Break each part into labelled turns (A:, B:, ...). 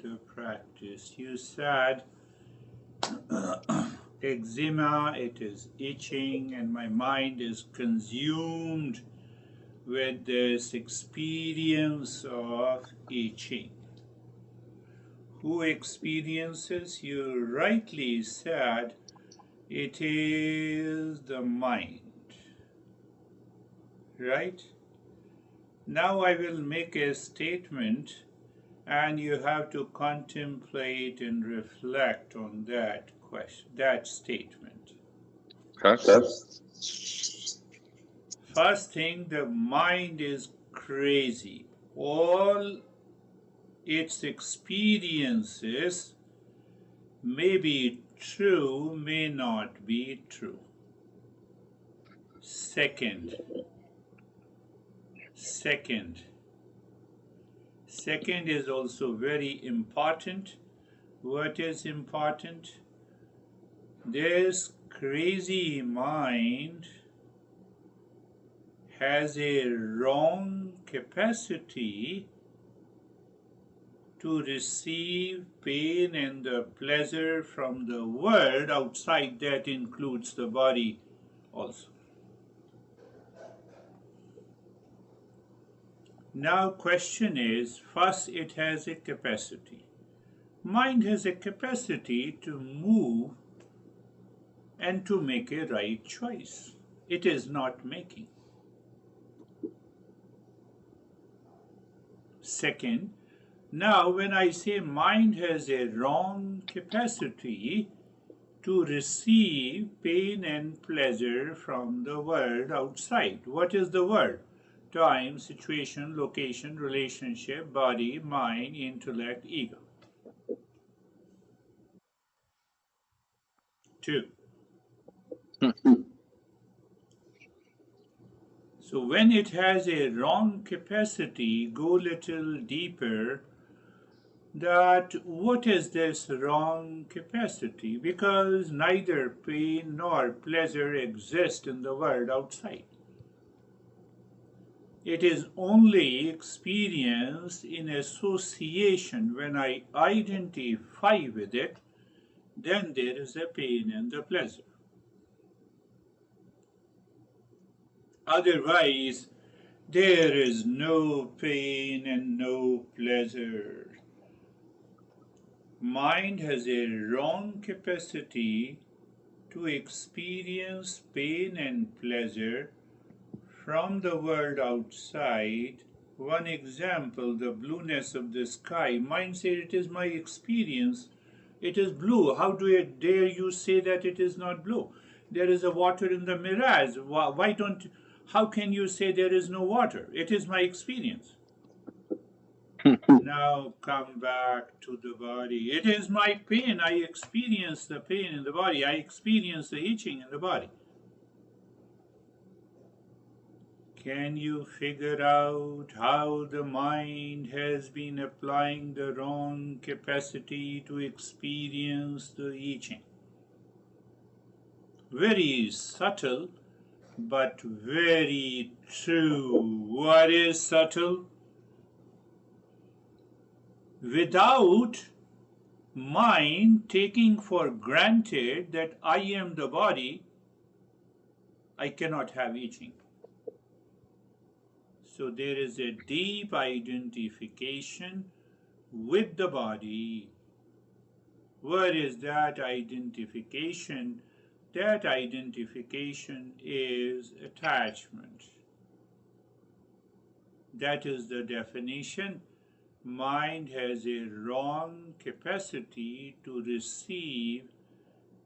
A: to the practice. You said eczema, it is itching, and my mind is consumed with this experience of itching. Who experiences? You rightly said it is the mind, right? Now I will make a statement and you have to contemplate and reflect on that question, that statement.
B: Okay.
A: First thing, the mind is crazy. All its experiences may be true, may not be true. Second, is also very important. What is important? This crazy mind has a wrong capacity to receive pain and the pleasure from the world outside. That includes the body also. Now question is, first it has a capacity. Mind has a capacity to move and to make a right choice. It is not making. Second, now when I say mind has a wrong capacity to receive pain and pleasure from the world outside. What is the world? Time, situation, location, relationship, body, mind, intellect, ego. 2. So when it has a wrong capacity, go little deeper, that what is this wrong capacity? Because neither pain nor pleasure exist in the world outside. It is only experienced in association. When I identify with it, then there is a pain and the pleasure. Otherwise, there is no pain and no pleasure. Mind has a wrong capacity to experience pain and pleasure from the world outside. One example, the blueness of the sky. Mind said, it is my experience. It is blue. How dare you say that it is not blue? There is a water in the mirage. How can you say there is no water? It is my experience. Now come back to the body. It is my pain. I experience the pain in the body. I experience the itching in the body. Can you figure out how the mind has been applying the wrong capacity to experience the itching? Very subtle, but very true. What is subtle? Without mind taking for granted that I am the body, I cannot have itching. So there is a deep identification with the body. What is that identification? That identification is attachment. That is the definition. Mind has a wrong capacity to receive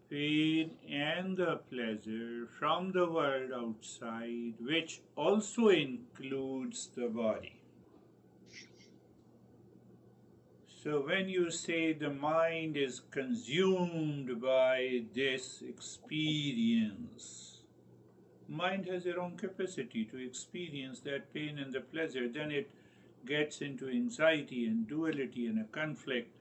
A: pain and the pleasure from the world outside, which also includes the body. So when you say the mind is consumed by this experience, mind has a wrong capacity to experience that pain and the pleasure, then it gets into anxiety and duality and a conflict,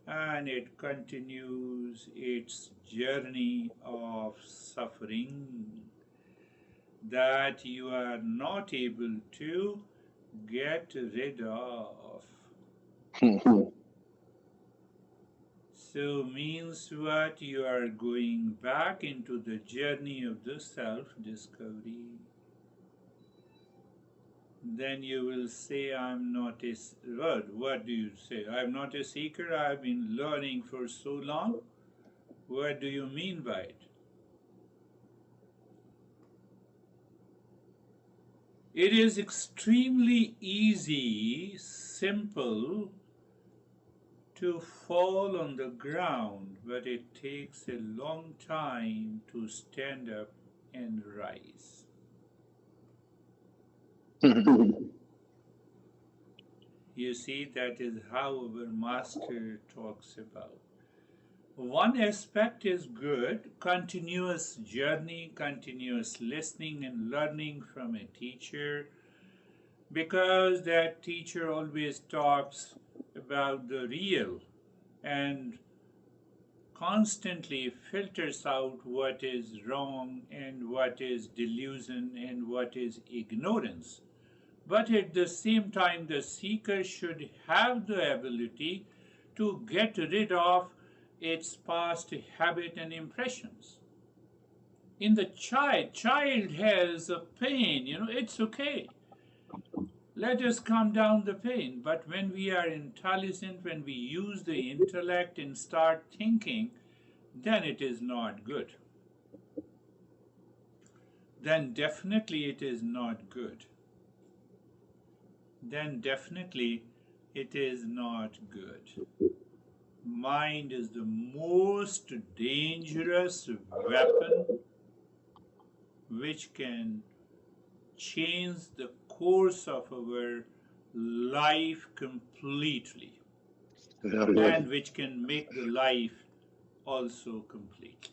A: and it continues its journey of suffering that you are not able to get rid of. So means what? You are going back into the journey of the self-discovery. Then you will say, I'm not a... What do you say? I'm not a seeker, I've been learning for so long. What do you mean by it? It is extremely easy, simple to fall on the ground, but it takes a long time to stand up and rise. You see, that is how our master talks about. One aspect is good, continuous journey, continuous listening and learning from a teacher, because that teacher always talks about the real and constantly filters out what is wrong and what is delusion and what is ignorance. But at the same time, the seeker should have the ability to get rid of its past habit and impressions. In the child has a pain, it's okay. Let us calm down the pain. But when we are intelligent, when we use the intellect and start thinking, then it is not good. Then definitely it is not good. Then definitely it is not good. Mind is the most dangerous weapon which can change the course of our life completely, and which can make the life also complete.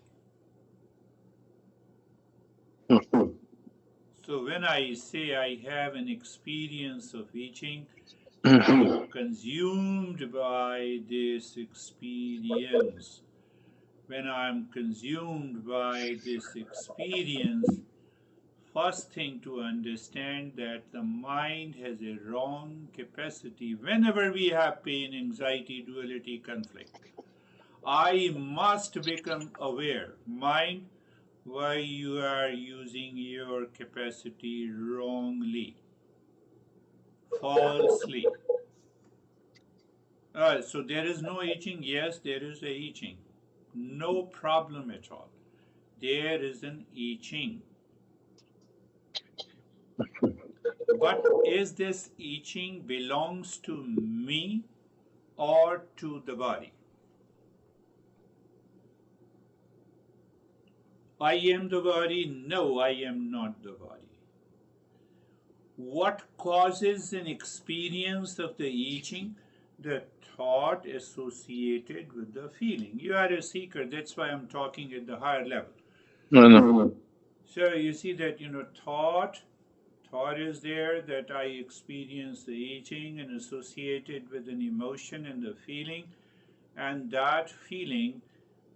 A: So when I say I have an experience of itching, I'm consumed by this experience. When I'm consumed by this experience, first thing to understand that the mind has a wrong capacity. Whenever we have pain, anxiety, duality, conflict, I must become aware, mind, why you are using your capacity wrongly, falsely. So there is no itching. Yes, there is a itching. No problem at all. There is an itching. But is this itching belongs to me or to the body? I am the body. No, I am not the body. What causes an experience of the itching? The thought associated with the feeling. You are a seeker, that's why I'm talking at the higher level. No. So you see that, thought is there, that I experience the itching and associated with an emotion and the feeling, and that feeling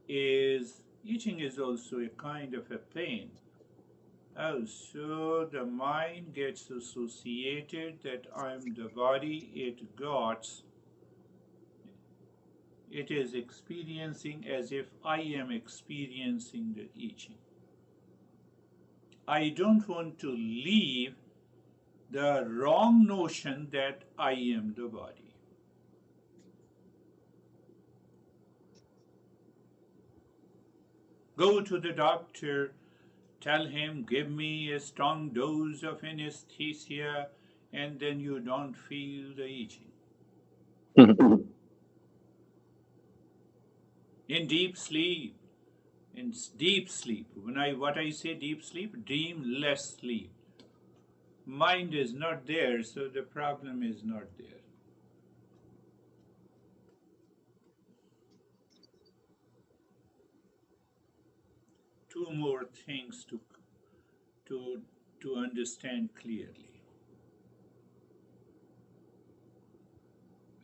A: is, itching is also a kind of a pain. Oh, so the mind gets associated that I'm the body, it is experiencing as if I am experiencing the itching. I don't want to leave the wrong notion that I am the body. Go to the doctor, tell him, give me a strong dose of anesthesia, and then you don't feel the itching. In deep sleep, what I say deep sleep, dreamless sleep. Mind is not there, so the problem is not there. Two more things to understand clearly.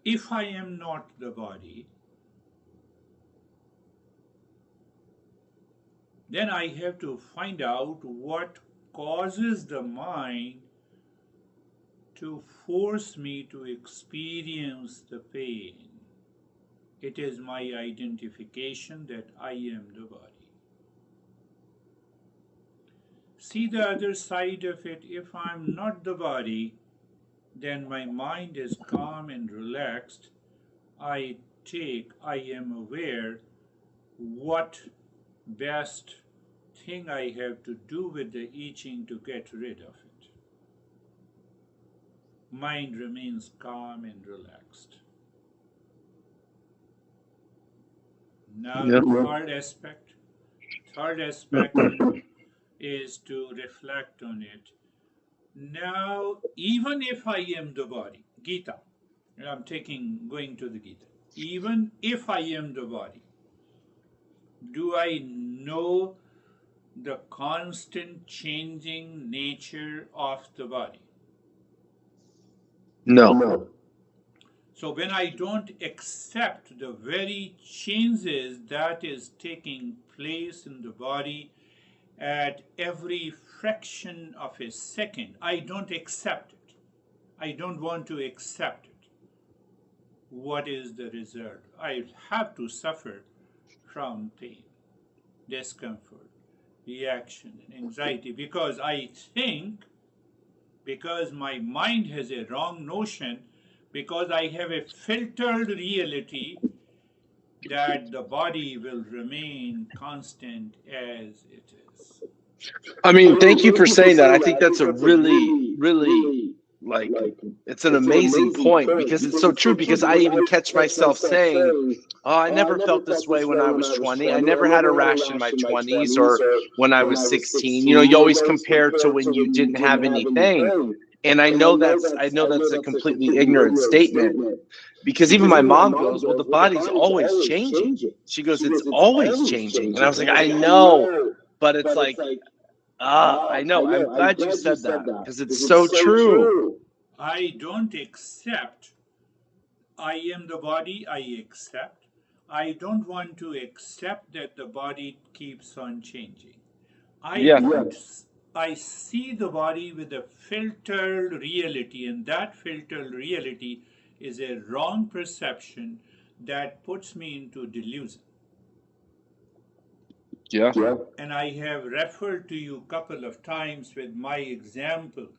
A: If I am not the body, then I have to find out what causes the mind to force me to experience the pain. It is my identification that I am the body. See the other side of it. If I'm not the body, then my mind is calm and relaxed. I am aware what best thing I have to do with the itching to get rid of it. Mind remains calm and relaxed. Now
B: Yep.
A: the third aspect is to reflect on it. Now, even if I am the body, Gita, I'm going to the Gita. Even if I am the body, do I know the constant changing nature of the body?
B: No.
A: So when I don't accept the very changes that is taking place in the body at every fraction of a second, I don't accept it. I don't want to accept it. What is the result? I have to suffer from pain, discomfort, reaction, and anxiety because I think, because my mind has a wrong notion, because I have a filtered reality that the body will remain constant as it is.
B: I mean, thank you for saying that. I think that's a really like it's an amazing point because it's so true. Because I even catch myself saying, "Oh, I never felt this way when I was 20. I never had a rash in my 20s or when I was 16." You know, you always compare to when you didn't have anything. And I know that's a completely ignorant statement because even my mom goes, "Well, the body's always changing." She goes, "It's always changing." And I was like, "I know, but it's like I know. I'm glad you said that because it's so true."
A: I don't accept I am the body, I accept. I don't want to accept that the body keeps on changing. I
B: Yeah.
A: don't. I see the body with a filtered reality, and that filtered reality is a wrong perception that puts me into delusion.
B: Yeah.
A: And I have referred to you a couple of times with my example.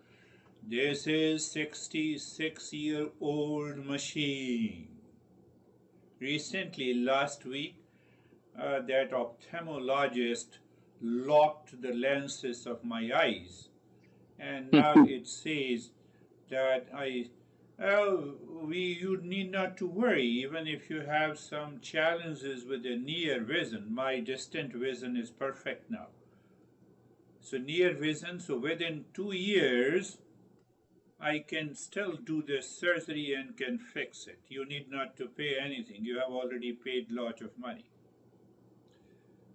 A: This is 66-year-old machine. Recently, last week, that ophthalmologist locked the lenses of my eyes, and now it says that you need not to worry, even if you have some challenges with the near vision. My distant vision is perfect now. So near vision, so within 2 years, I can still do the surgery and can fix it. You need not to pay anything. You have already paid lot of money.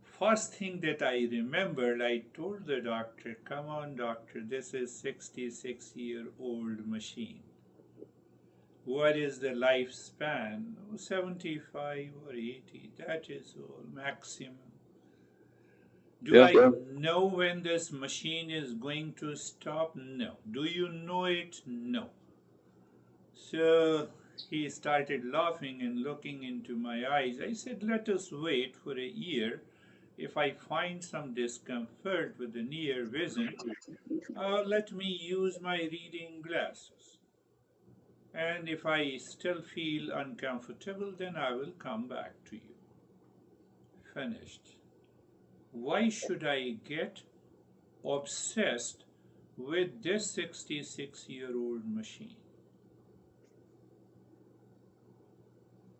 A: First thing that I remembered, I told the doctor, come on doctor, this is 66-year-old machine. What is the lifespan? 75 or 80, that is all, maximum. Do
B: Yeah.
A: I know when this machine is going to stop? No. Do you know it? No. So he started laughing and looking into my eyes. I said, let us wait for a year. If I find some discomfort with the near vision, let me use my reading glasses. And if I still feel uncomfortable, then I will come back to you. Finished. Why should I get obsessed with this 66-year-old machine?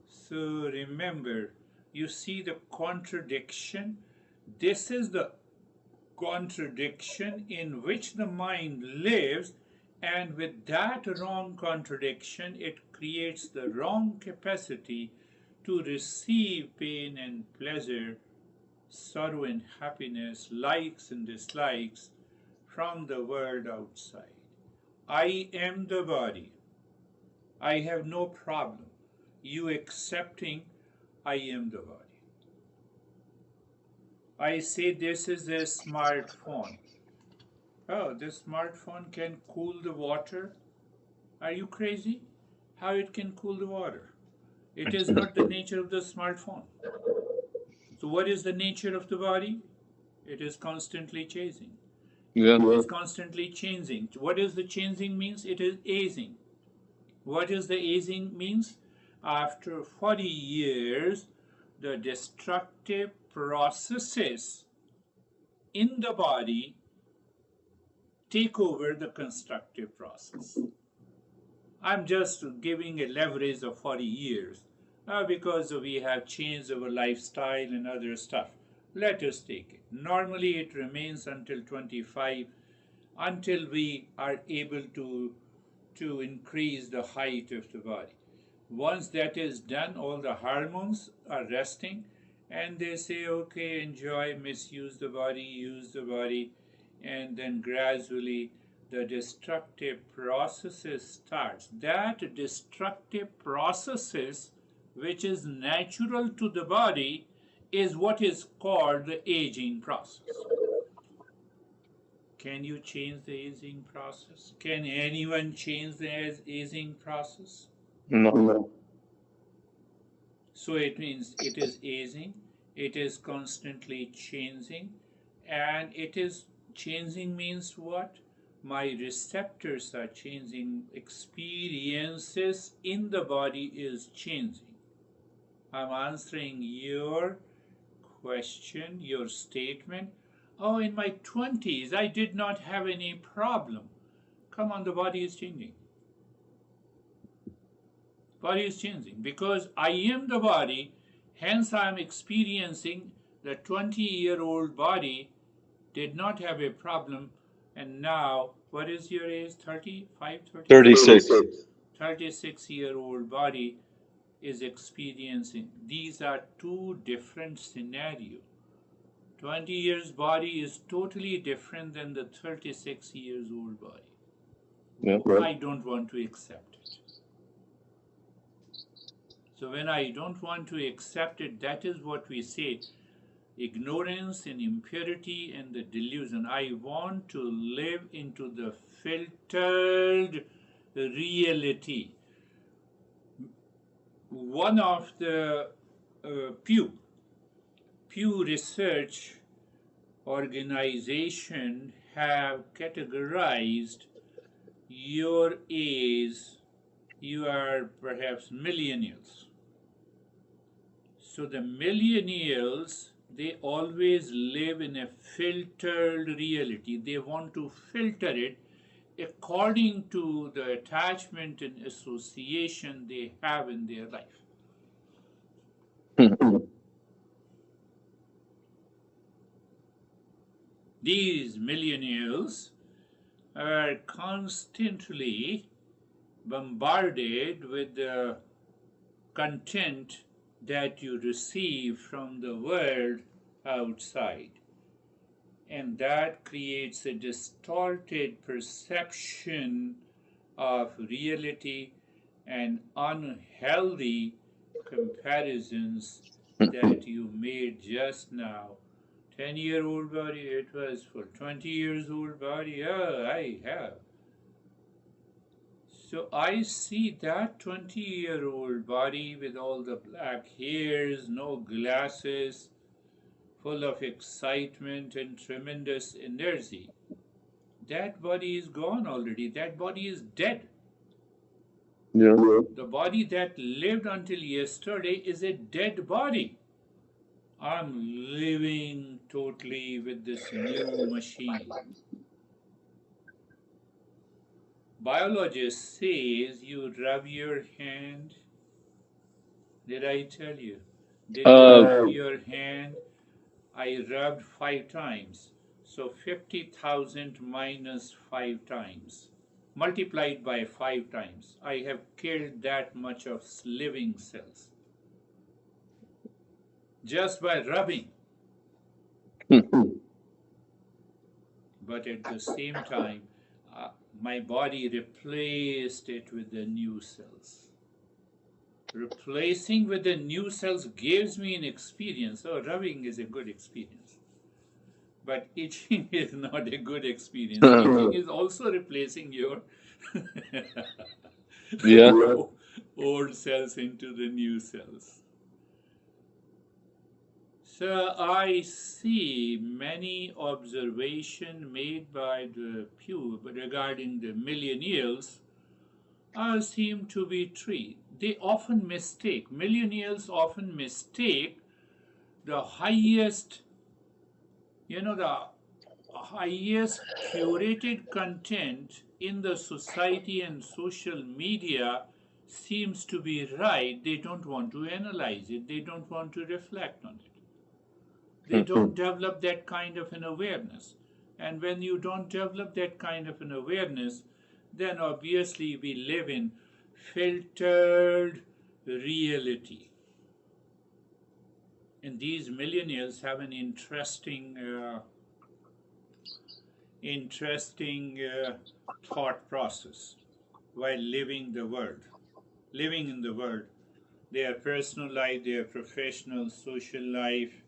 A: So remember, you see the contradiction. This is the contradiction in which the mind lives, and with that wrong contradiction, it creates the wrong capacity to receive pain and pleasure, sorrow and happiness, likes and dislikes from the world outside. I am the body. I have no problem. You accepting I am the body. I say this is a smartphone. Oh, this smartphone can cool the water? Are you crazy? How it can cool the water? It is not the nature of the smartphone. So what is the nature of the body? It is constantly changing.
B: Yeah.
A: It's constantly changing. What is the changing means? It is aging. What is the aging means? After 40 years, the destructive processes in the body take over the constructive process. I'm just giving a leverage of 40 years because we have changed our lifestyle and other stuff. Let us take it. Normally, it remains until 25 until we are able to increase the height of the body. Once that is done, all the hormones are resting, and they say, okay, enjoy, misuse the body, use the body, and then gradually the destructive processes starts. That destructive processes, which is natural to the body, is what is called the aging process. Can you change the aging process? Can anyone change the aging process?
B: No.
A: So it means it is aging, it is constantly changing, and it is changing means what? My receptors are changing, experiences in the body is changing. I'm answering your question, your statement. Oh, in my 20s, I did not have any problem. Come on, the body is changing. Body is changing because I am the body, hence I am experiencing the 20-year-old body did not have a problem, and now, what is your age? 35,
B: 36.
A: 36-year-old body is experiencing. These are two different scenarios. 20 years body is totally different than the 36 years old body.
B: Yeah.
A: I don't want to accept it. So when I don't want to accept it, that is what we say, ignorance and impurity and the delusion. I want to live into the filtered reality. One of the Pew Research organization have categorized your age, you are perhaps millennials. So the millennials, they always live in a filtered reality. They want to filter it according to the attachment and association they have in their life. These millennials are constantly bombarded with the content that you receive from the world outside. And that creates a distorted perception of reality and unhealthy comparisons that you made just now. 10-year-old body, it was for 20 years old body. Oh, I have. So I see that 20-year-old body with all the black hairs, no glasses, full of excitement and tremendous energy. That body is gone already. That body is dead.
B: Yeah.
A: The body that lived until yesterday is a dead body. I'm living totally with this new machine. Biologist says you rub your hand. Did I tell you? Did you rub your hand? I rubbed 5 times. So 50,000 minus 5 times. Multiplied by 5 times. I have killed that much of living cells. Just by rubbing. But at the same time, my body replaced it with the new cells. Replacing with the new cells gives me an experience. So rubbing is a good experience. But itching is not a good experience. Itching is also replacing your
B: Yeah.
A: old cells into the new cells. So I see many observations made by the Pew regarding the millennials seem to be true. They often mistake, millennials often mistake the highest, the highest curated content in the society and social media seems to be right. They don't want to analyze it, they don't want to reflect on it. They don't develop that kind of an awareness. And when you don't develop that kind of an awareness, then obviously we live in filtered reality. And these millennials have an interesting thought process while living in the world, their personal life, their professional, social life.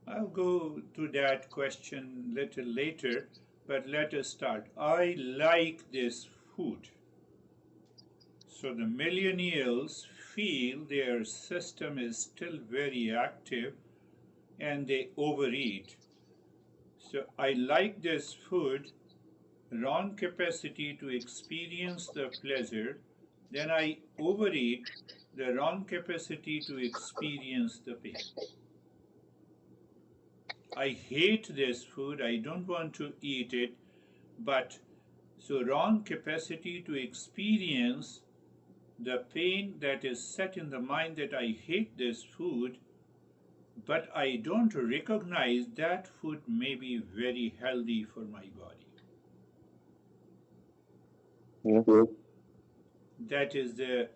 A: I'll go to that question a little later, but let us start. I like this food. So the millennials feel their system is still very active and they overeat. So I like this food, wrong capacity to experience the pleasure, then I overeat, the wrong capacity to experience the pain. I hate this food, I don't want to eat it, but so wrong capacity to experience the pain that is set in the mind that I hate this food, but I don't recognize that food may be very healthy for my body. That is the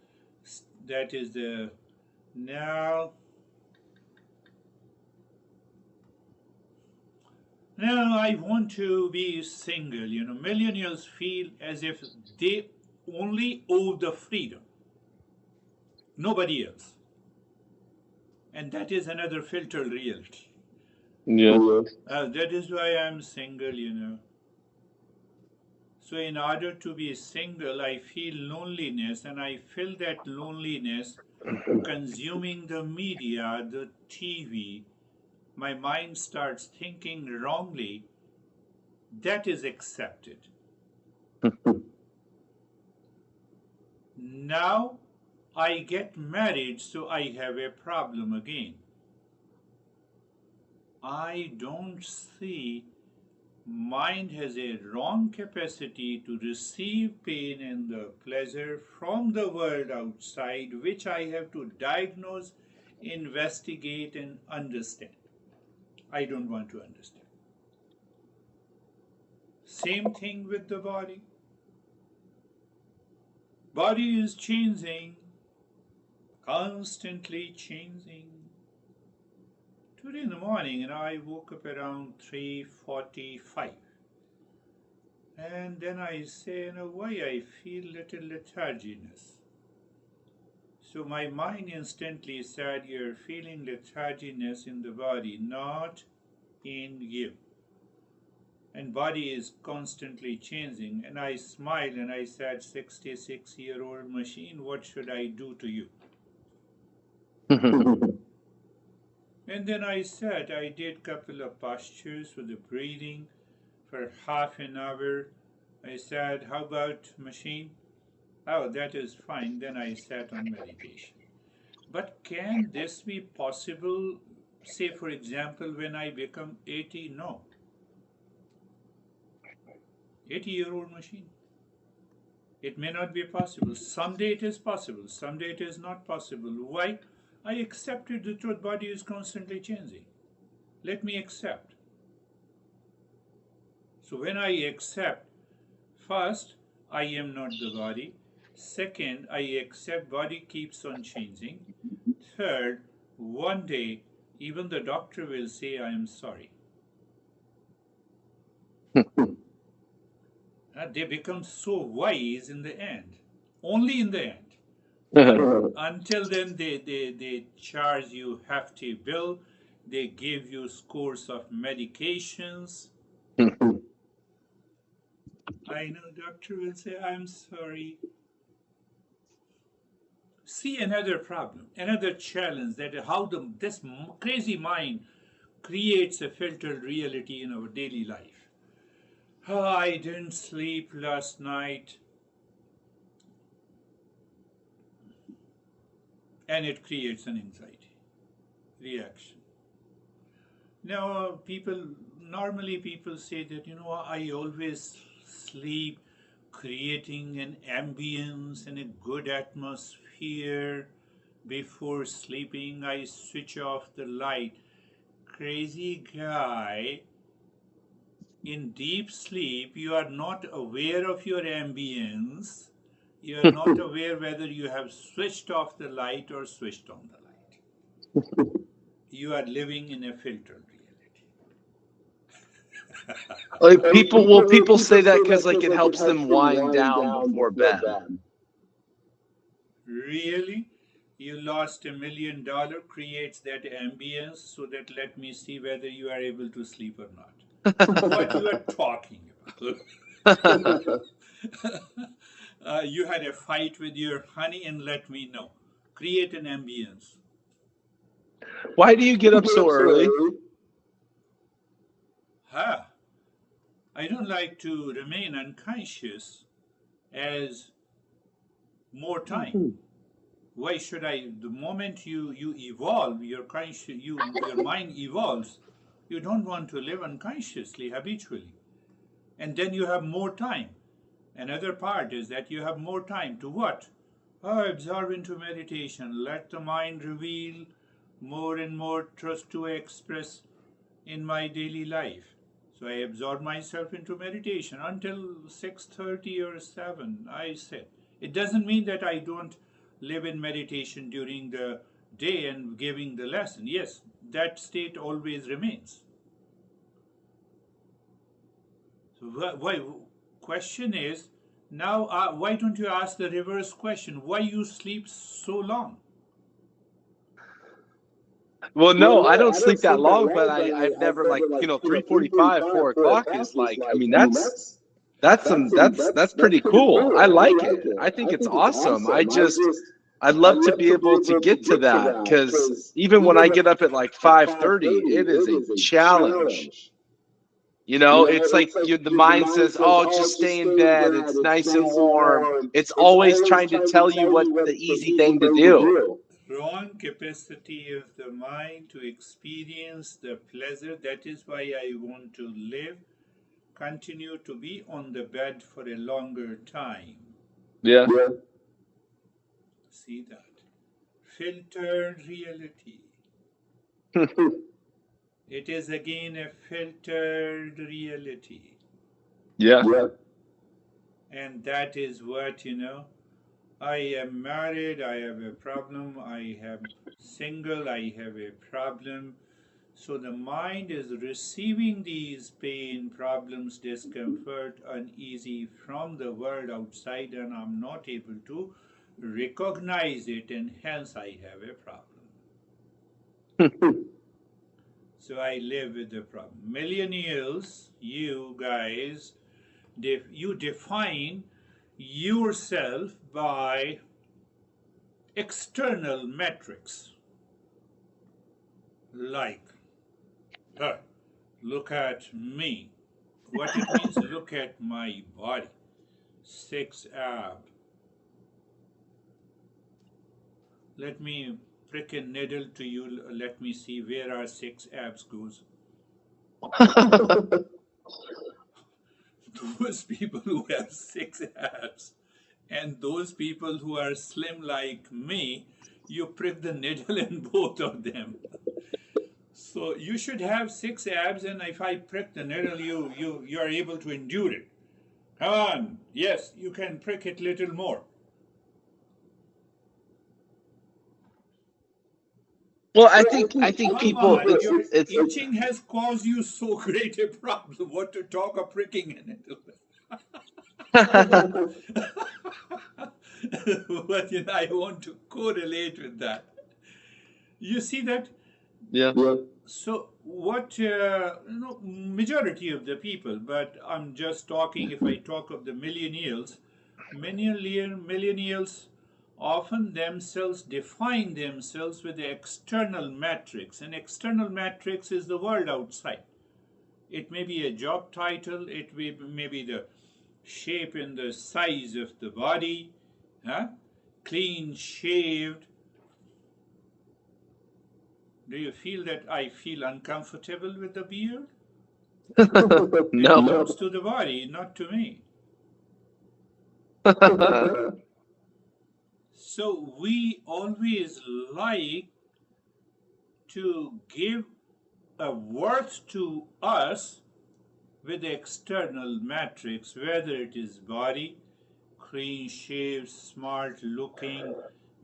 A: now I want to be single. Millennials feel as if they only owe the freedom, nobody else. And that is another filtered reality.
B: Yeah.
A: That is why I'm single. So in order to be single, I feel loneliness, and I feel that loneliness consuming the media, the TV. My mind starts thinking wrongly. That is accepted. Now I get married, so I have a problem again. I don't see mind has a wrong capacity to receive pain and the pleasure from the world outside, which I have to diagnose, investigate, and understand. I don't want to understand. Same thing with the body. Body is changing, constantly changing. Today in the morning, I woke up around 3:45. And then I say, why I feel little letharginess. So my mind instantly said, you're feeling letharginess in the body, not in you. And body is constantly changing. And I smiled and I said, 66-year-old machine, what should I do to you? And then I said, I did couple of postures for the breathing for half an hour. I said, how about machine? Oh, that is fine. Then I sat on meditation. But can this be possible, say, for example, when I become 80? No. 80-year-old machine. It may not be possible. Someday it is possible. Someday it is not possible. Why? I accepted the truth. Body is constantly changing. Let me accept. So when I accept, first, I am not the body. Second, I accept body keeps on changing. Third, one day, even the doctor will say, I am sorry. They become so wise in the end, only in the end. Until then, they charge you hefty bill. They give you scores of medications. I know doctor will say, I'm sorry. see another problem, another challenge, that how this crazy mind creates a filtered reality in our daily life. Oh, I didn't sleep last night, and it creates an anxiety reaction. Now, people say that, I always sleep creating an ambience and a good atmosphere. Before sleeping, I switch off the light. Crazy guy, in deep sleep, you are not aware of your ambience. You are not aware whether you have switched off the light or switched on the light. You are living in a filtered reality.
B: Like people say that because like it helps them wind down before bed.
A: Really? You lost $1 million creates that ambience so that let me see whether you are able to sleep or not. What you are talking about? You had a fight with your honey and let me know. Create an ambience.
B: Why do you get up so early?
A: Huh. I don't like to remain unconscious as more time. Why should I? The moment you evolve, your mind evolves. You don't want to live unconsciously, habitually, and then you have more time. Another part is that you have more time to what? Oh, absorb into meditation. Let the mind reveal more and more truth to express in my daily life. So I absorb myself into meditation until 6:30 or 7. I said it doesn't mean that I don't live in meditation during the day and giving the lesson. Yes, that state always remains. So why? Question is now. Why don't you ask the reverse question? Why you sleep so long?
B: Well, no, I don't sleep that long, but I've never like 3:45, 4 o'clock is like, I mean that's pretty cool. I like it. I think it's awesome. I'd love to be able to get to that because even when I get up at like 5:30, it is a challenge. It's like the mind says, "Oh, just stay in bed. It's nice and warm." It's always trying to tell you what the easy thing to do.
A: Wrong capacity of the mind to experience the pleasure. That is why I want to live, continue to be on the bed for a longer time.
B: Yeah.
A: See that? Filtered reality. It is again a filtered reality.
B: Yeah.
A: And that is what, I am married, I have a problem, I am single, I have a problem. So the mind is receiving these pain, problems, discomfort, uneasy from the world outside, and I'm not able to recognize it, and hence I have a problem. So I live with the problem. Millennials, you guys, you define yourself by external metrics like, look at me. What it means, look at my body. 6 ab. Let me prick a needle to you. Let me see where our 6 abs goes. Those people who have 6 abs and those people who are slim like me, you prick the needle in both of them. So you should have 6 abs, and if I prick the needle, you are able to endure it. Come on, yes, you can prick it little more.
B: Well, I think people
A: Your
B: it's
A: itching has caused you so great a problem. What to talk of pricking a needle? But I want to correlate with that. You see that?
B: yeah.
A: So what? Majority of the people, but I'm just talking. If I talk of the millennials, millennials often themselves define themselves with the external matrix. And external matrix is the world outside. It may be a job title, it may be the shape and the size of the body, huh? Clean shaved. Do you feel that I feel uncomfortable with the beard? It
B: No.
A: belongs to the body, not to me. So we always like to give a worth to us with the external matrix, whether it is body, clean shaved, smart looking,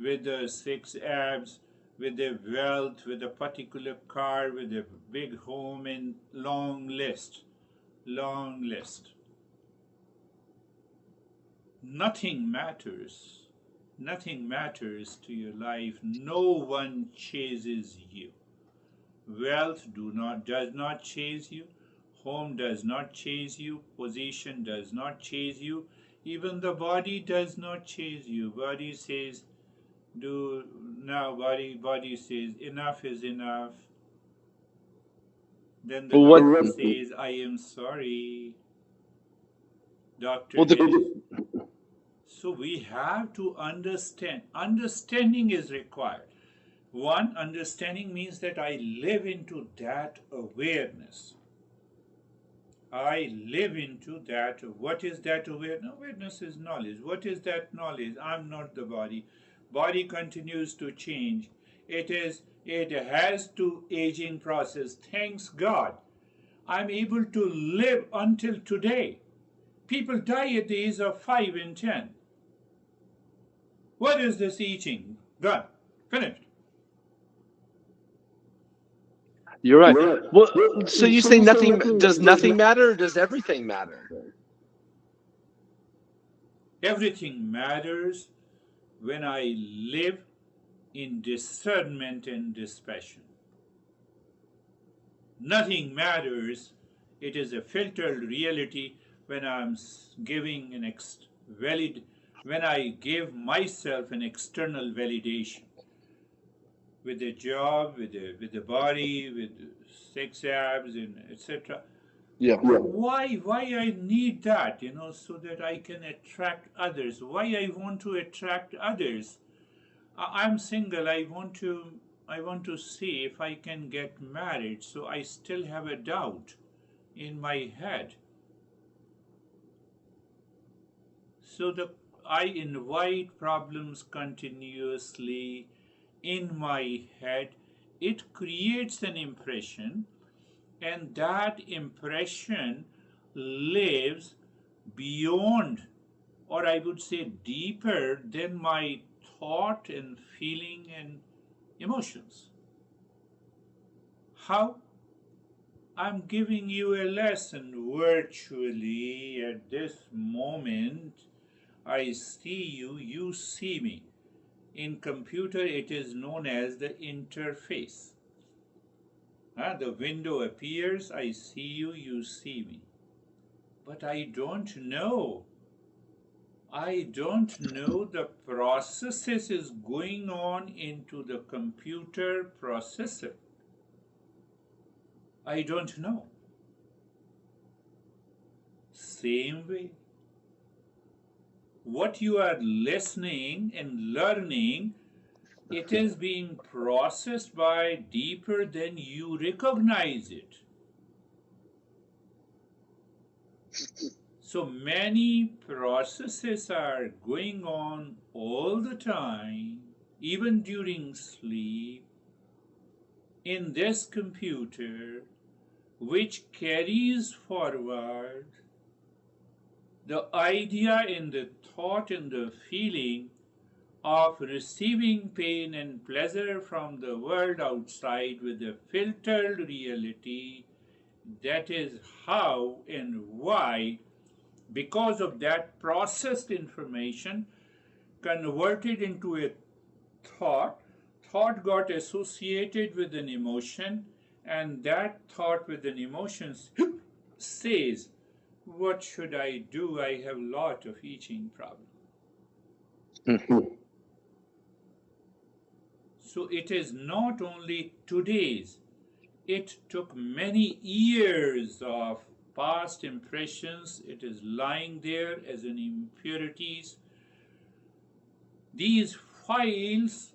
A: with the six abs, with the wealth, with a particular car, with a big home, and long list. Long list. Nothing matters. Nothing matters to your life. No one chases you. Wealth does not chase you. Home does not chase you. Position does not chase you. Even the body does not chase you. Body says, do now. Body says, enough is enough. Then the doctor says, I am sorry. Doctor So we have to understand. Understanding is required. One, understanding means that I live into that awareness. I live into that. What is that awareness? Awareness is knowledge. What is that knowledge? I'm not the body. Body continues to change. It has to aging process. Thanks God. I'm able to live until today. People die at the age of 5 and 10. What is this aging? Done. Finished.
B: You're right. Well, so you say nothing does nothing matter, or does everything matter?
A: Everything matters when I live in discernment and dispassion. Nothing matters. It is a filtered reality when I'm giving an when I give myself an external validation with the job, with the body, with six abs, and etc.
B: Yeah.
A: Why I need that, so that I can attract others? Why I want to attract others? I'm single. I want to see if I can get married. So I still have a doubt in my head. So I invite problems continuously in my head. It creates an impression, and that impression lives beyond, or I would say deeper than my thought and feeling and emotions. How? I'm giving you a lesson virtually at this moment. I see you, you see me. In computer, it is known as the interface. The window appears, I see you, you see me. But I don't know the processes is going on into the computer processor. I don't know. Same way. What you are listening and learning, it is being processed by deeper than you recognize it. So many processes are going on all the time, even during sleep, in this computer, which carries forward the idea and the thought and the feeling of receiving pain and pleasure from the world outside with a filtered reality. That is how and why, because of that processed information converted into a thought got associated with an emotion, and that thought with an emotion says, what should I do? I have a lot of itching problem. So it is not only today's, it took many years of past impressions. It is lying there as an impurities. These files,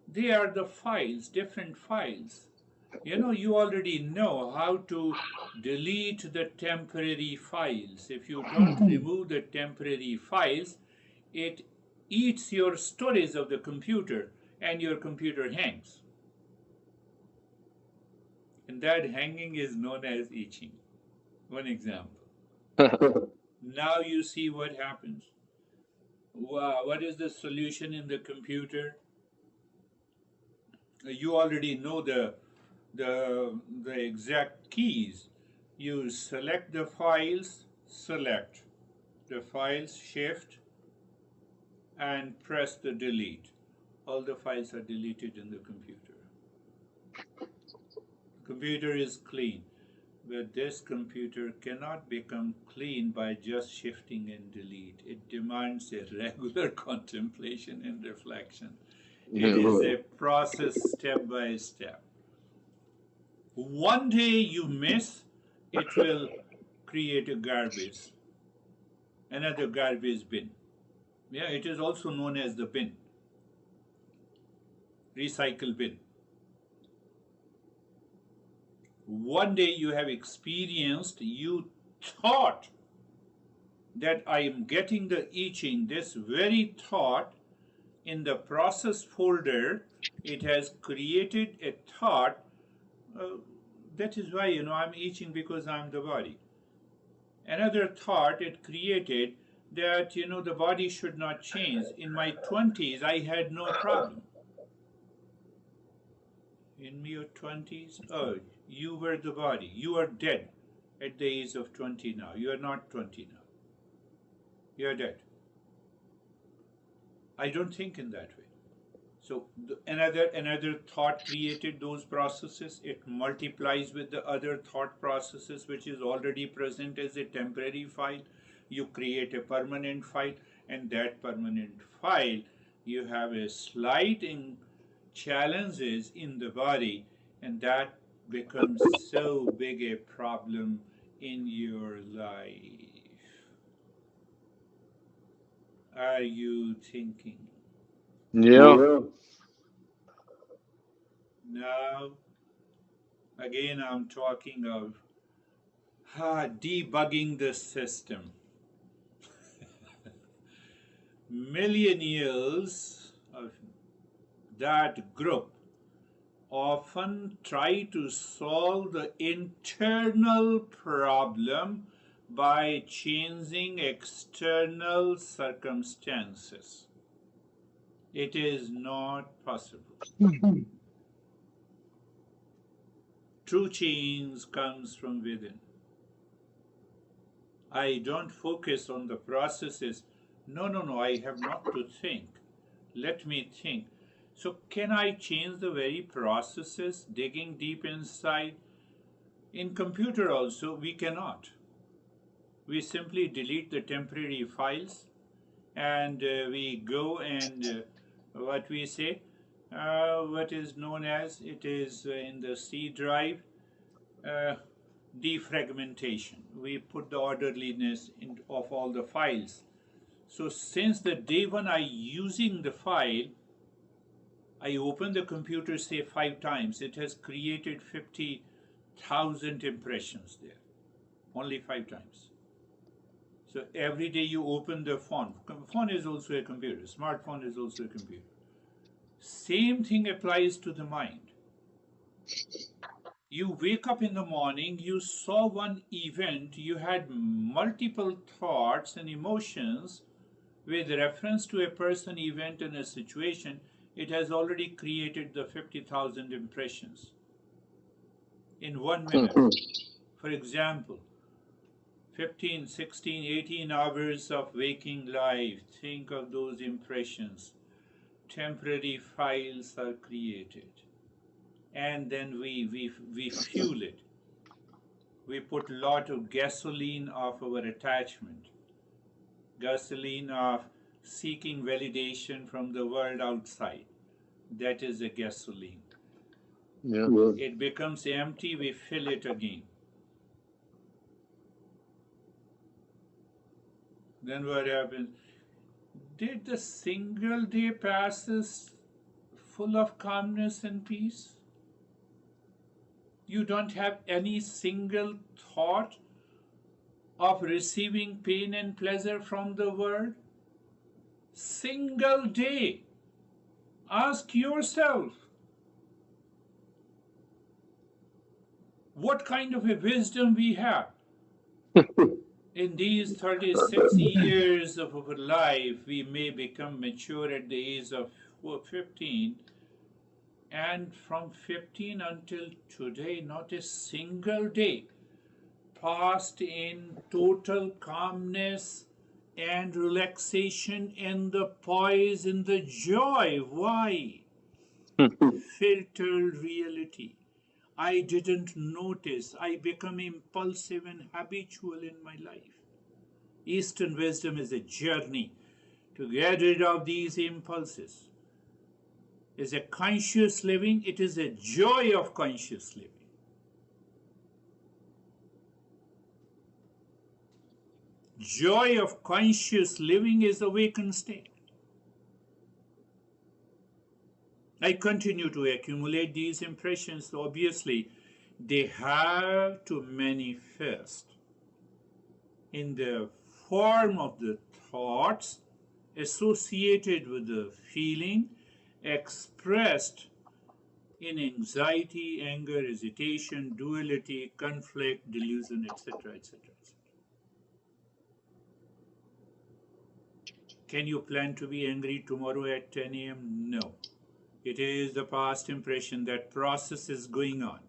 A: they are the files, different files. You already know how to delete the temporary files. If you don't remove the temporary files, it eats your storage of the computer and your computer hangs. And that hanging is known as itching. One example. Now you see what happens. What is the solution in the computer? You already know the exact keys. You select the files, select the files, shift, and press the delete. All the files are deleted in the computer. The computer is clean, but this computer cannot become clean by just shifting and delete. It demands a regular contemplation and reflection. It is a process step by step. One day you miss, it will create a garbage, another garbage bin. Yeah, it is also known as the bin, recycle bin. One day you have experienced, you thought that I am getting the itching. This very thought in the process folder, it has created a thought. Uh, that is why, I'm itching because I'm the body. Another thought it created that, the body should not change. In my 20s, I had no problem. In your 20s, oh, you were the body. You are dead at the age of 20 now. You are not 20 now. You are dead. I don't think in that way. So another thought created those processes. It multiplies with the other thought processes which is already present as a temporary file. You create a permanent file, and that permanent file you have a slight challenges in the body, and that becomes so big a problem in your life. Are you thinking?
B: Yeah.
A: Now, again, I'm talking of debugging the system. Millennials of that group often try to solve the internal problem by changing external circumstances. It is not possible. True change comes from within. I don't focus on the processes. No, I have not to think. Let me think. So, can I change the very processes digging deep inside? In computer also, we cannot. We simply delete the temporary files, and we go and what we say, what is known as, it is in the C drive, uh, defragmentation. We put the orderliness of all the files. So since the day when I using the file, I open the computer say 5 times, it has created 50,000 impressions there. Only 5 times. So every day you open the phone. Phone is also a computer. Smartphone is also a computer. Same thing applies to the mind. You wake up in the morning, you saw one event, you had multiple thoughts and emotions with reference to a person, event, and a situation. It has already created the 50,000 impressions in 1 minute. For example, 15, 16, 18 hours of waking life. Think of those impressions. Temporary files are created. And then we fuel it. We put a lot of gasoline of our attachment, gasoline of seeking validation from the world outside. That is the gasoline.
B: Yeah.
A: It becomes empty, we fill it again. Then what happens? Did the single day passes full of calmness and peace? You don't have any single thought of receiving pain and pleasure from the world? Single day. Ask yourself, what kind of a wisdom we have? In these 36 years of our life, we may become mature at the age of 15, and from 15 until today, not a single day passed in total calmness and relaxation and the poise and the joy. Why? Filtered reality. I didn't notice. I become impulsive and habitual in my life. Eastern wisdom is a journey to get rid of these impulses. Is a conscious living, it is a joy of conscious living. Joy of conscious living is awakened state. I continue to accumulate these impressions, so obviously they have to manifest in the form of the thoughts associated with the feeling expressed in anxiety, anger, hesitation, duality, conflict, delusion, etc., etc. Can you plan to be angry tomorrow at 10 a.m.? No. It is the past impression. That process is going on.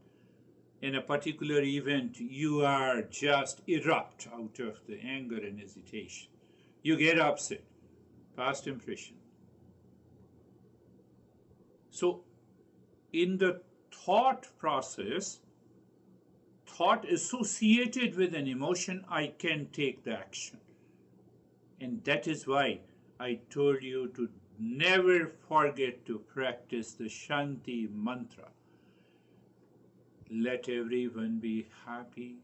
A: In a particular event, you are just erupt out of the anger and hesitation. You get upset. Past impression. So, in the thought process, thought associated with an emotion, I can take the action. And that is why I told you to never forget to practice the Shanti mantra. Let everyone be happy.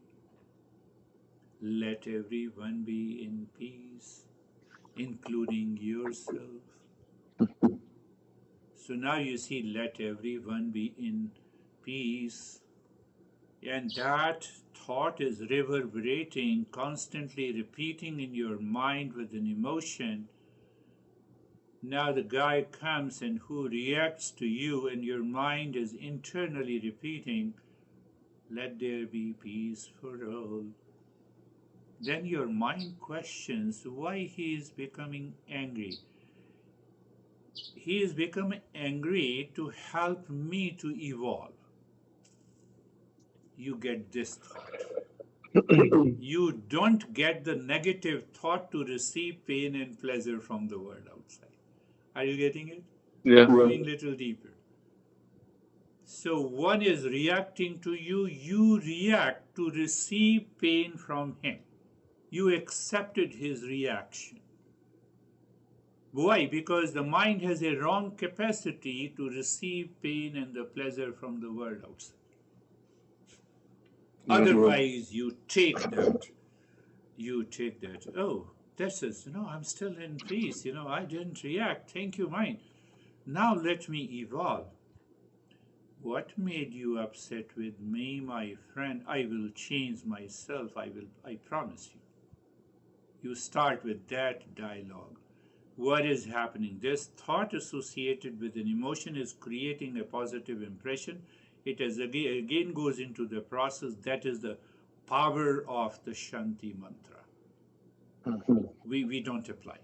A: Let everyone be in peace, including yourself. So now you see, let everyone be in peace. And that thought is reverberating, constantly repeating in your mind with an emotion. Now the guy comes and who reacts to you, and your mind is internally repeating, let there be peace for all. Then your mind questions why he is becoming angry. He is becoming angry to help me to evolve. You get this thought. You don't get the negative thought to receive pain and pleasure from the world outside. Are you getting it?
B: Yeah.
A: Going a little deeper. So one is reacting to you, you react to receive pain from him. You accepted his reaction. Why? Because the mind has a wrong capacity to receive pain and the pleasure from the world outside. Otherwise, you take that. Oh, that's it. I'm still in peace. I didn't react. Thank you, mind. Now let me evolve. What made you upset with me, my friend? I will change myself. I promise you. You start with that dialogue. What is happening? This thought associated with an emotion is creating a positive impression. It is again goes into the process. That is the power of the Shanti mantra. We don't apply.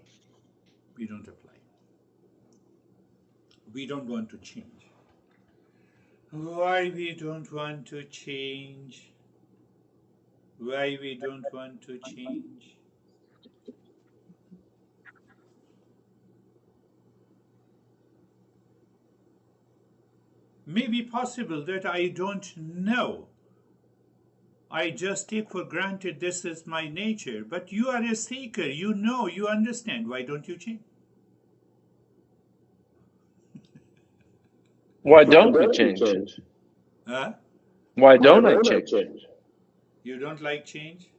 A: We don't apply. We don't want to change. Why we don't want to change? Why we don't want to change? May be possible that I don't know. I just take for granted this is my nature. But you are a seeker. You know, you understand. Why don't you change?
B: Why don't we change?
A: Huh?
B: Why don't I change?
A: You don't like change?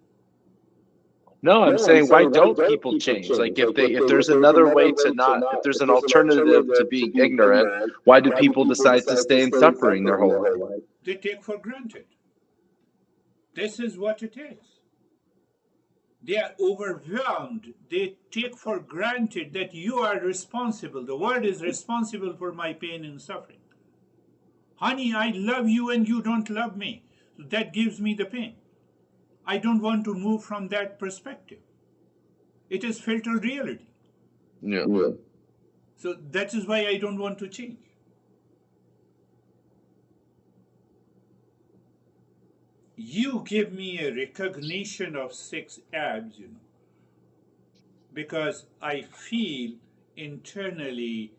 B: No, I'm saying why don't people change? Like if there's another way to not, if there's an alternative to being ignorant, why do people decide to stay in suffering their whole life?
A: They take for granted. This is what it is. They are overwhelmed. They take for granted that you are responsible. The world is responsible for my pain and suffering. Honey, I love you and you don't love me. So that gives me the pain. I don't want to move from that perspective. It is filtered reality.
B: Yeah.
A: So that is why I don't want to change. You give me a recognition of 6 abs, because I feel internally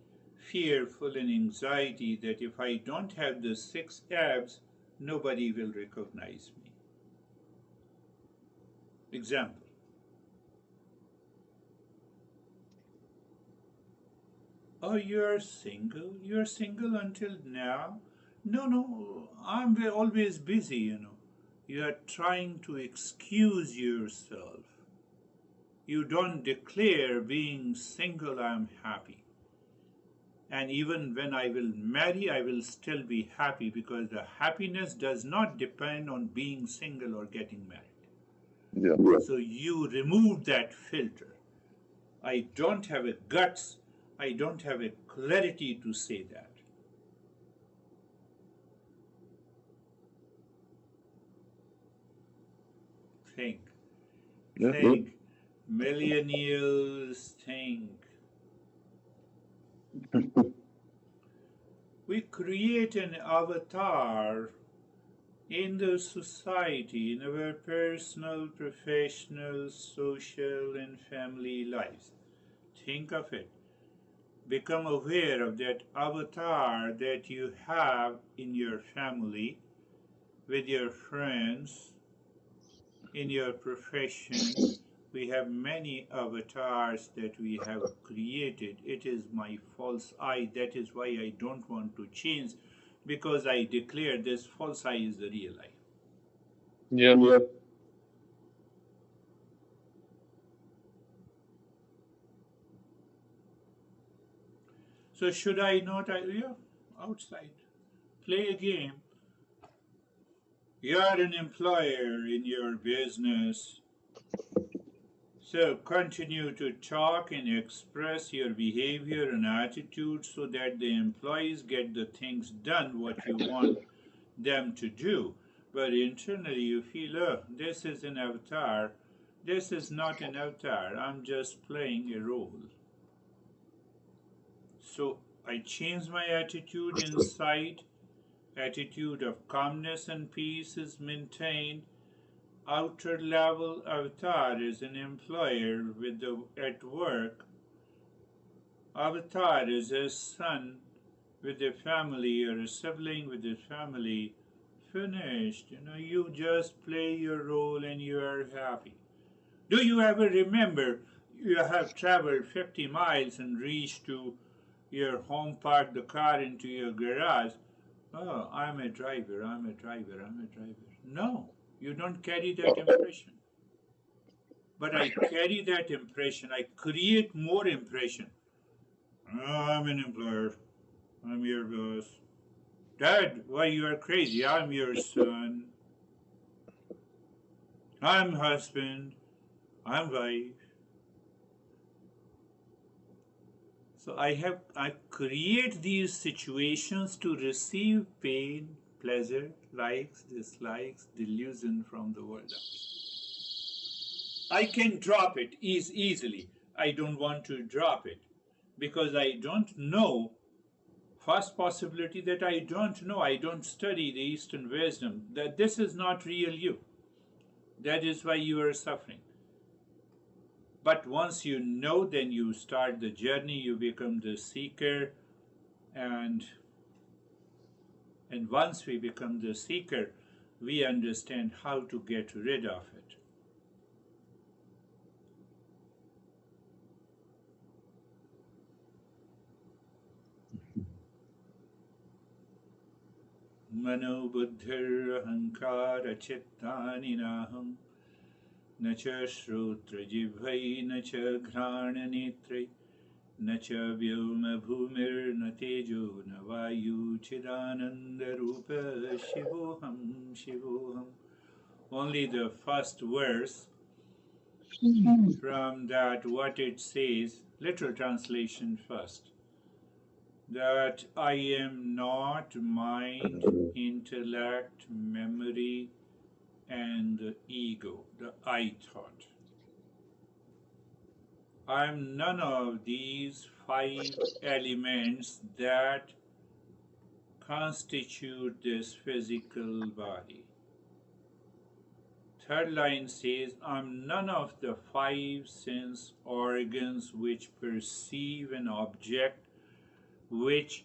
A: fearful and anxiety that if I don't have the 6 abs, nobody will recognize me. Example. Oh, you're single? You're single until now? No, I'm always busy. You are trying to excuse yourself. You don't declare being single, I'm happy. And even when I will marry, I will still be happy because the happiness does not depend on being single or getting married.
B: Yeah.
A: So you remove that filter. I don't have a guts, I don't have a clarity to say that. Think,
B: Yeah.
A: think, millennials think. We create an avatar in the society, in our personal, professional, social, and family lives. Think of it. Become aware of that avatar that you have in your family, with your friends, in your profession. We have many avatars that we have created. It is my false I. That is why I don't want to change, because I declare this false I is the real I.
B: Yeah.
A: So should I not? Yeah, outside. Play a game. You're an employer in your business. So continue to talk and express your behavior and attitude so that the employees get the things done what you want them to do. But internally you feel, oh, this is an avatar. This is not an avatar. I'm just playing a role. So I change my attitude inside. Attitude of calmness and peace is maintained. Outer level avatar is an employer at work. Avatar is a son with a family or a sibling with a family. Finished. You just play your role and you are happy. Do you ever remember you have traveled 50 miles and reached to your home, parked the car into your garage? Oh, I'm a driver, I'm a driver, I'm a driver. No, you don't carry that impression. But I carry that impression. I create more impression. Oh, I'm an employer. I'm your boss. Dad, why you are crazy? I'm your son. I'm husband. I'm wife. So I create these situations to receive pain, pleasure, likes, dislikes, delusion from the world. I can drop it easily. I don't want to drop it because I don't know. First possibility that I don't know, I don't study the Eastern wisdom, that this is not real you. That is why you are suffering. But once you know, then you start the journey, you become the seeker, and once we become the seeker, we understand how to get rid of it. Mano buddhir ahankara chittani naham na cha shrotra jibhai na cha ghrana netrai na cha vyoma bhumir na tejo na vayu chidananda rupa shivoham shivoham. Only the first verse from that, what it says, literal translation first, that I am not mind, intellect, memory, and the ego, the I thought. I am none of these five elements that constitute this physical body. Third line says, I'm none of the five sense organs which perceive an object, which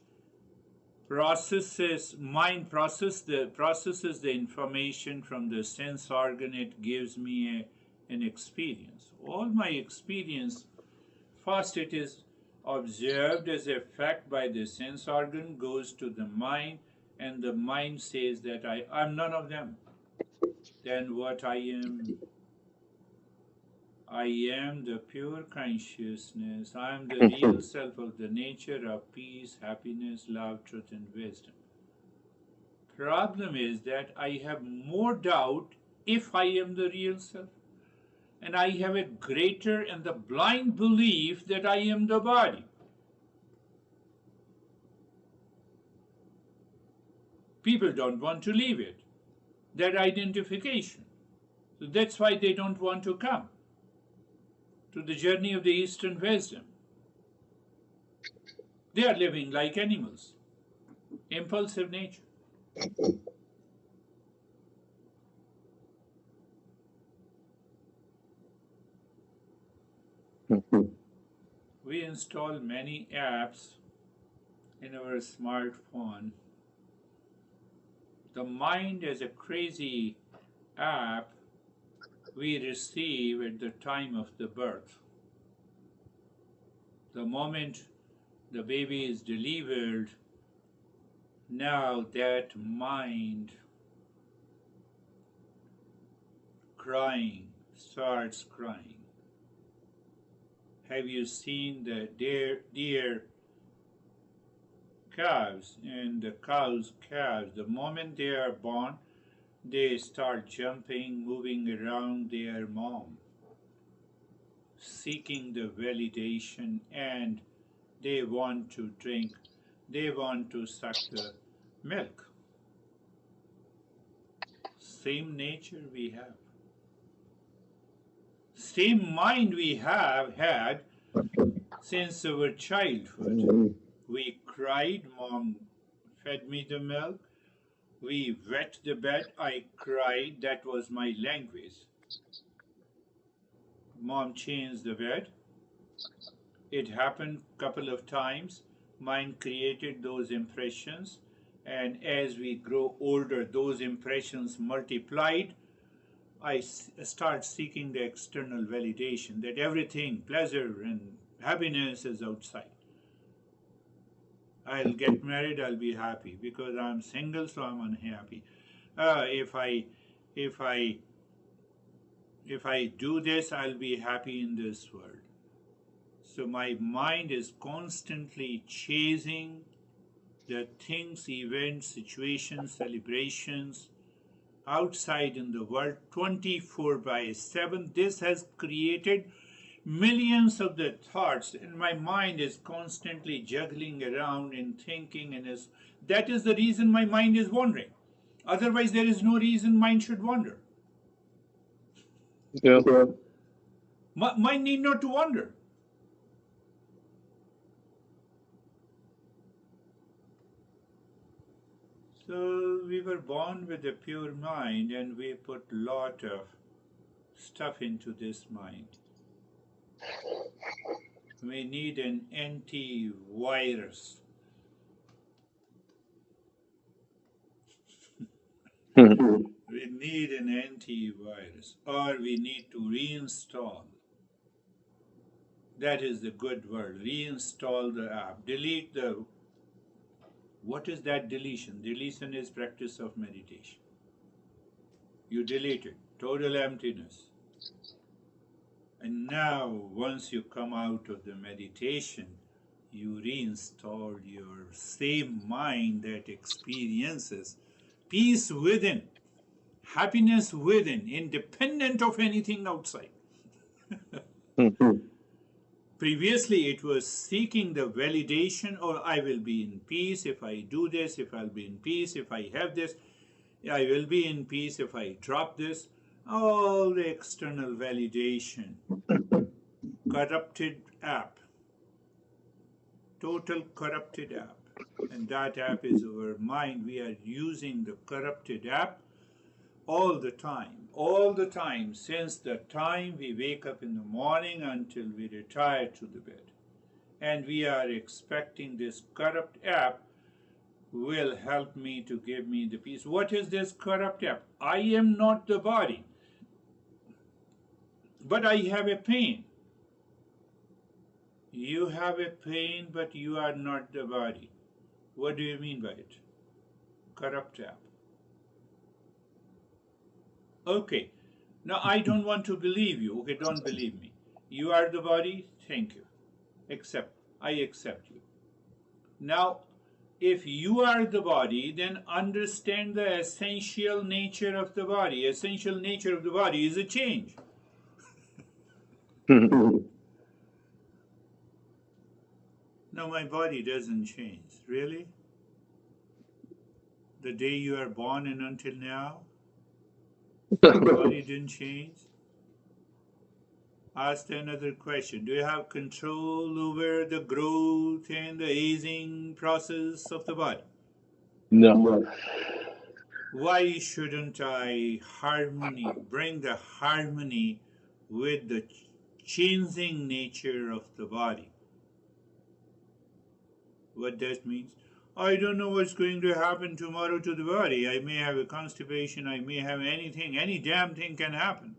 A: mind processes the information from the sense organ. It gives me an experience. All my experience, first it is observed as a fact by the sense organ, goes to the mind, and the mind says that I'm none of them. Then what I am the pure consciousness. I am the real self of the nature of peace, happiness, love, truth, and wisdom. Problem is that I have more doubt if I am the real self. And I have a greater and the blind belief that I am the body. People don't want to leave it, that identification. So that's why they don't want to come to the journey of the Eastern wisdom. They are living like animals, impulsive nature. We install many apps in our smartphone. The mind as a crazy app we receive at the time of the birth. The moment the baby is delivered, now that mind starts crying. Have you seen the deer calves and the calves, the moment they are born, they start jumping, moving around their mom, seeking the validation, and they want to drink, they want to suck the milk. Same nature we have. Same mind we have had since our childhood. We cried, mom fed me the milk. We wet the bed, I cried, that was my language. Mom changed the bed. It happened a couple of times. Mind created those impressions, and as we grow older, those impressions multiplied. I start seeking the external validation that everything, pleasure and happiness is outside. I'll get married, I'll be happy because I'm single, so I'm unhappy. If I do this, I'll be happy in this world. So my mind is constantly chasing the things, events, situations, celebrations outside in the world 24/7. This has created millions of the thoughts, and my mind is constantly juggling around and thinking, and that is the reason my mind is wandering. Otherwise, there is no reason mind should wander.
B: Yeah.
A: Mind need not to wander. So we were born with a pure mind, and we put lot of stuff into this mind. We need an antivirus. We need an antivirus, or we need to reinstall. That is the good word. Reinstall the app. Delete the What is that deletion? Deletion is practice of meditation. You delete it, total emptiness. And now, once you come out of the meditation, you reinstall your same mind that experiences peace within, happiness within, independent of anything outside. Previously, it was seeking the validation, or I will be in peace if I do this, if I'll be in peace if I have this, I will be in peace if I drop this. All the external validation. Corrupted app. Total corrupted app. And that app is our mind. We are using the corrupted app all the time, since the time we wake up in the morning until we retire to the bed. And we are expecting this corrupt app will help me to give me the peace. What is this corrupt app? I am not the body, but I have a pain. You have a pain, but you are not the body. What do you mean by it? Corrupt app. Okay, now I don't want to believe you. Okay, don't believe me. You are the body, thank you. I accept you. Now, if you are the body, then understand the essential nature of the body. Essential nature of the body is a change. No, my body doesn't change. Really? The day you are born and until now, the body didn't change? Ask another question. Do you have control over the growth and the aging process of the body?
B: No.
A: Why shouldn't I bring the harmony with the changing nature of the body? What that means? I don't know what's going to happen tomorrow to the body. I may have a constipation, I may have anything, any damn thing can happen.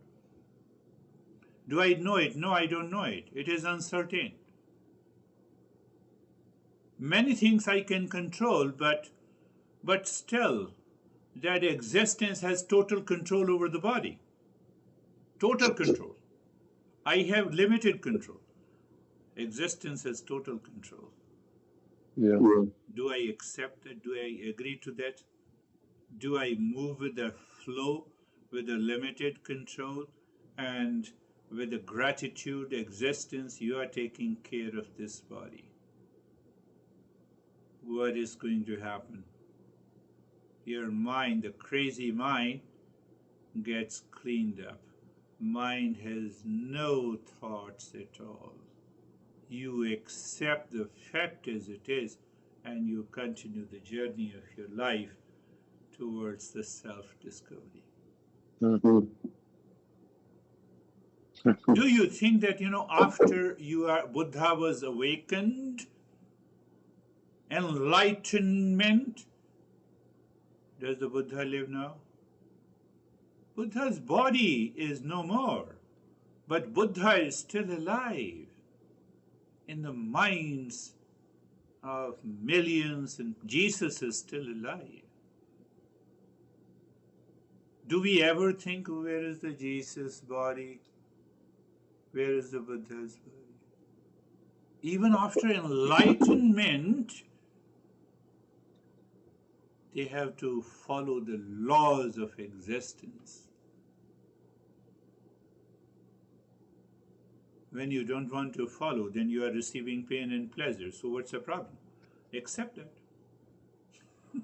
A: Do I know it? No, I don't know it. It is uncertain. Many things I can control, but still, that existence has total control over the body. Total control. I have limited control. Existence has total control.
B: Yeah.
A: Do I accept that? Do I agree to that? Do I move with the flow, with the limited control, and with the gratitude, existence, you are taking care of this body? What is going to happen? Your mind, the crazy mind, gets cleaned up. Mind has no thoughts at all. You accept the fact as it is, and you continue the journey of your life towards the self-discovery. Do you think that, after Buddha was awakened, enlightenment, does the Buddha live now? Buddha's body is no more, but Buddha is still alive in the minds of millions, and Jesus is still alive. Do we ever think, where is the Jesus body? Where is the Buddha's body? Even after enlightenment, they have to follow the laws of existence. When you don't want to follow, then you are receiving pain and pleasure. So what's the problem? Accept it.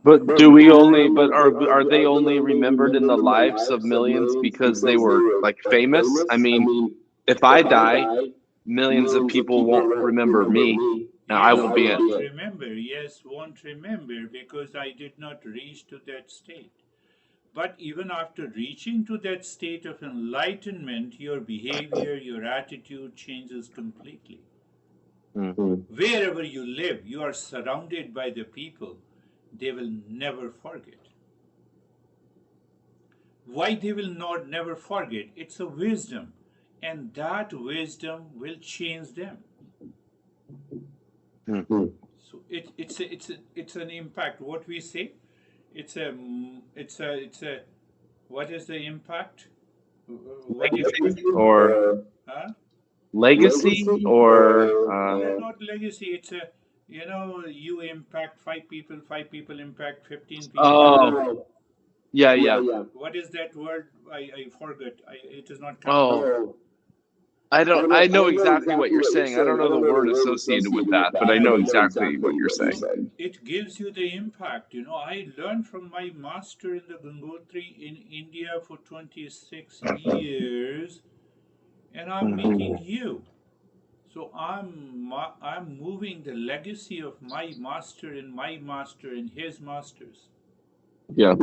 B: But are they only remembered in the lives of millions because they were like famous? I mean, if I die, millions of people won't remember me. Now I won't be
A: won't remember. Yes, won't remember because I did not reach to that state. But even after reaching to that state of enlightenment, your behavior, your attitude changes completely. Wherever you live, you are surrounded by the people. They will never forget. Why they will not never forget? It's a wisdom, and that wisdom will change them. So So it's an impact. What we say, it's a what is the impact? What is
B: Or
A: huh?
B: legacy or
A: Not legacy. It's a you impact five people impact 15 people.
B: oh yeah.
A: What is that word? I forgot. It is not coming.
B: Oh, I know exactly what you're saying. I don't know the word associated with that, but I know exactly what you're saying.
A: So it gives you the impact. I learned from my master in the Gangotri in India for 26 years, and I'm meeting you. So I'm moving the legacy of my master and his masters.
B: Yeah.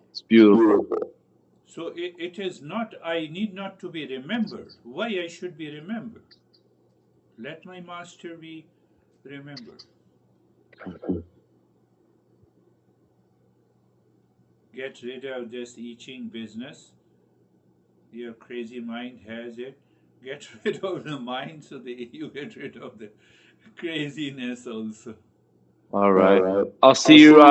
B: It's beautiful.
A: So it is not, I need not to be remembered. Why I should be remembered? Let my master be remembered. Get rid of this I Ching business. Your crazy mind has it. Get rid of the mind so that you get rid of the craziness also.
B: All right. I'll see you